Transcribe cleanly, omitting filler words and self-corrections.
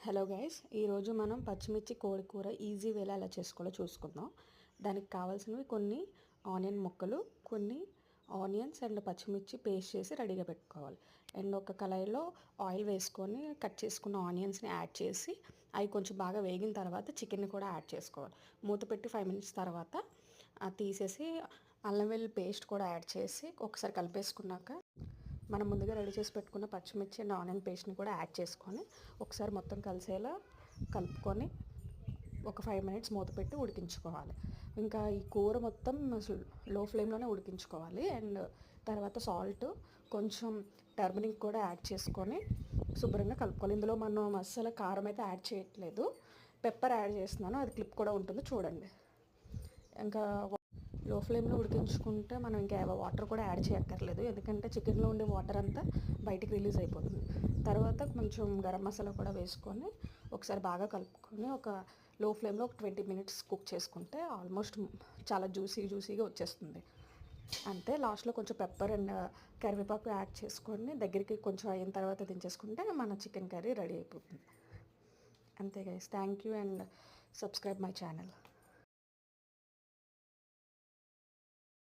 Hello guys, ఈరోజు మనం పచ్చిమిర్చి కోడి కూర ఈజీ వేలో ఎలా చేసుకోవాలో చూసుకుందాం. దానికి కావాల్సినవి కొన్ని ఆనియన్ ముక్కలు, కొన్ని ఆనియన్స్ అండ్ పచ్చిమిర్చి పేస్ట్ చేసి రెడీగా పెట్టుకోవాలి. అండ్ ఒక కళాయిలో ఆయిల్ వేసుకొని కట్ చేసుకున్న ఆనియన్స్ని యాడ్ చేసి అవి కొంచెం బాగా వేగిన తర్వాత చికెన్ని కూడా యాడ్ చేసుకోవాలి. మూత పెట్టి 5 minutes తర్వాత తీసేసి అల్లం వెల్లుల్లి పేస్ట్ కూడా యాడ్ చేసి ఒకసారి కలిపేసుకున్నాక మనం ముందుగా రెడీ చేసి పెట్టుకున్న పచ్చిమిర్చి అండ్ ఆనియన్ పేస్ట్ని కూడా యాడ్ చేసుకొని ఒకసారి మొత్తం కలిసేలా కలుపుకొని ఒక 5 minutes మూత పెట్టి ఉడికించుకోవాలి. ఇంకా ఈ కూర మొత్తం లో ఫ్లేమ్లోనే ఉడికించుకోవాలి. అండ్ తర్వాత సాల్ట్, కొంచెం టర్మరిక్ కూడా యాడ్ చేసుకొని శుభ్రంగా కలుపుకోవాలి. ఇందులో మనం అస్సలు కారం అయితే యాడ్ చేయట్లేదు, పెప్పర్ యాడ్ చేస్తున్నాను, అది క్లిప్ కూడా ఉంటుంది చూడండి. ఇంకా లో ఫ్లేమ్లో ఉడికించుకుంటే మనం ఇంకా వాటర్ కూడా యాడ్ చేయక్కర్లేదు, ఎందుకంటే చికెన్లో ఉండే వాటర్ అంతా బయటికి రిలీజ్ అయిపోతుంది. తర్వాత కొంచెం గరం మసాలా కూడా వేసుకొని ఒకసారి బాగా కలుపుకొని ఒక లో ఫ్లేమ్లో ఒక 20 minutes కుక్ చేసుకుంటే ఆల్మోస్ట్ చాలా జ్యూసీగా వచ్చేస్తుంది. అంతే. లాస్ట్లో కొంచెం పెప్పర్ అండ్ కరివేపాకు యాడ్ చేసుకొని దగ్గరికి కొంచెం అయిన తర్వాత దించేసుకుంటే మన చికెన్ కర్రీ రెడీ అయిపోతుంది. అంతే guys, thank you and subscribe my channel.